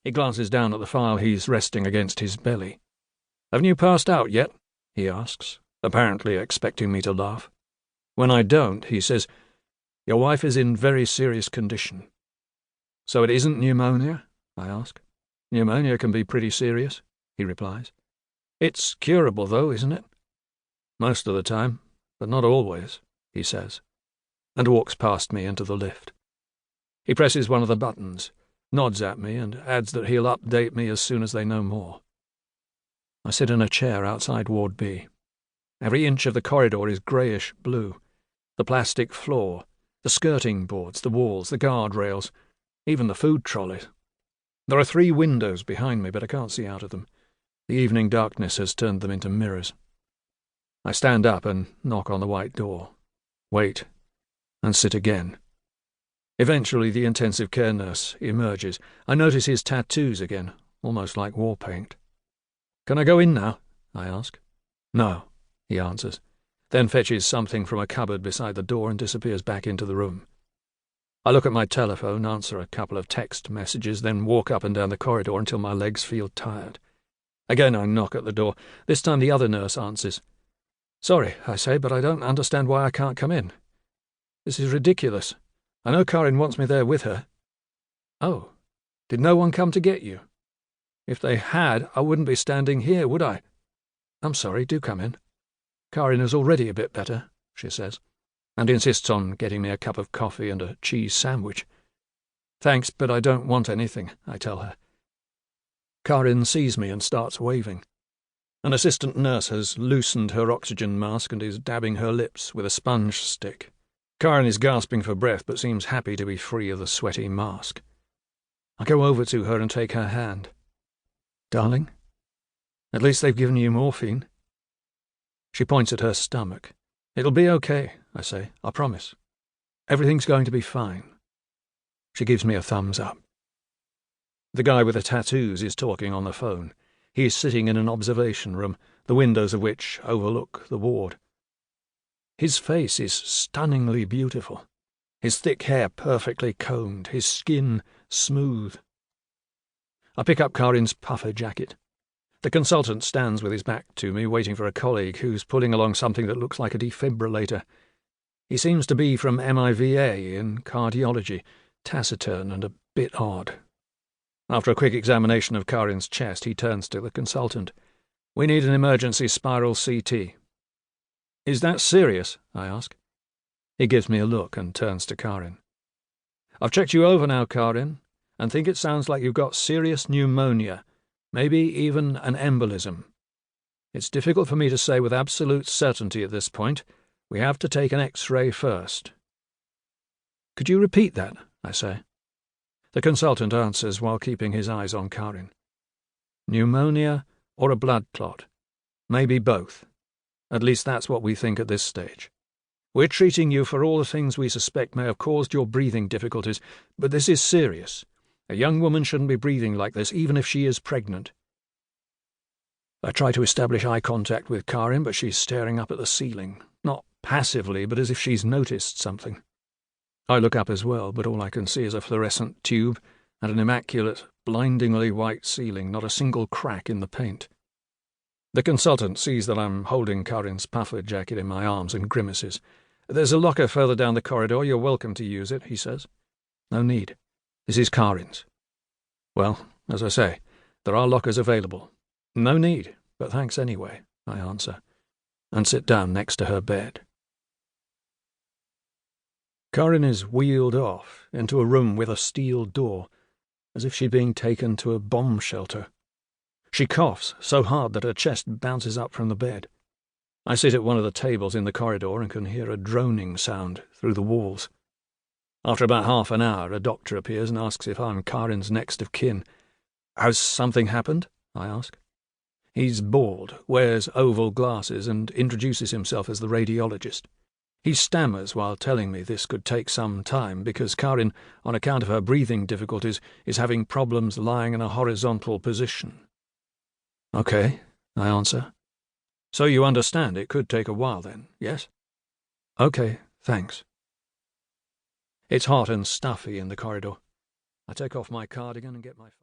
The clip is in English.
He glances down at the file he's resting against his belly. "Haven't you passed out yet?" he asks, apparently expecting me to laugh. When I don't, he says, "Your wife is in very serious condition." "So it isn't pneumonia?" I ask. "Pneumonia can be pretty serious," he replies. "It's curable, though, isn't it?" "Most of the time, but not always," he says, and walks past me into the lift. He presses one of the buttons, nods at me, and adds that he'll update me as soon as they know more. I sit in a chair outside Ward B. Every inch of the corridor is greyish-blue. The plastic floor, the skirting boards, the walls, the guardrails, even the food trolleys. There are 3 windows behind me, but I can't see out of them. The evening darkness has turned them into mirrors. I stand up and knock on the white door, wait, and sit again. Eventually the intensive care nurse emerges. I notice his tattoos again, almost like war paint. "Can I go in now?" I ask. "No," he answers, then fetches something from a cupboard beside the door and disappears back into the room. I look at my telephone, answer a couple of text messages, then walk up and down the corridor until my legs feel tired. Again I knock at the door. This time the other nurse answers. "Sorry," I say, "but I don't understand why I can't come in. This is ridiculous. I know Karin wants me there with her." "Oh, did no one come to get you?" "If they had, I wouldn't be standing here, would I?" "I'm sorry, do come in. Karin is already a bit better," she says, and insists on getting me a cup of coffee and a cheese sandwich. "Thanks, but I don't want anything," I tell her. Karin sees me and starts waving. An assistant nurse has loosened her oxygen mask and is dabbing her lips with a sponge stick. Karin is gasping for breath but seems happy to be free of the sweaty mask. I go over to her and take her hand. "Darling, at least they've given you morphine." She points at her stomach. "It'll be okay," I say. "I promise. Everything's going to be fine." She gives me a thumbs up. The guy with the tattoos is talking on the phone. He is sitting in an observation room, the windows of which overlook the ward. His face is stunningly beautiful, his thick hair perfectly combed, his skin smooth. I pick up Karin's puffer jacket. The consultant stands with his back to me, waiting for a colleague who's pulling along something that looks like a defibrillator. He seems to be from MIVA in cardiology, taciturn and a bit odd. After a quick examination of Karin's chest, he turns to the consultant. "We need an emergency spiral CT." "Is that serious?" I ask. He gives me a look and turns to Karin. "I've checked you over now, Karin, and think it sounds like you've got serious pneumonia, maybe even an embolism. It's difficult for me to say with absolute certainty at this point. We have to take an X-ray first." "Could you repeat that?" I say. The consultant answers while keeping his eyes on Karin. "Pneumonia or a blood clot? Maybe both. At least that's what we think at this stage. We're treating you for all the things we suspect may have caused your breathing difficulties, but this is serious. A young woman shouldn't be breathing like this, even if she is pregnant." I try to establish eye contact with Karin, but she's staring up at the ceiling, not passively, but as if she's noticed something. I look up as well, but all I can see is a fluorescent tube and an immaculate, blindingly white ceiling, not a single crack in the paint. The consultant sees that I'm holding Karin's puffer jacket in my arms and grimaces. "There's a locker further down the corridor. You're welcome to use it," he says. "No need. This is Karin's." "Well, as I say, there are lockers available." "No need, but thanks anyway," I answer, and sit down next to her bed. Karin is wheeled off into a room with a steel door, as if she'd been taken to a bomb shelter. She coughs so hard that her chest bounces up from the bed. I sit at one of the tables in the corridor and can hear a droning sound through the walls. After about half an hour, a doctor appears and asks if I'm Karin's next of kin. "Has something happened?" I ask. He's bald, wears oval glasses, and introduces himself as the radiologist. He stammers while telling me this could take some time because Karin, on account of her breathing difficulties, is having problems lying in a horizontal position. "Okay," I answer. "So you understand it could take a while then, yes?" "Okay, thanks." It's hot and stuffy in the corridor. I take off my cardigan and get my phone.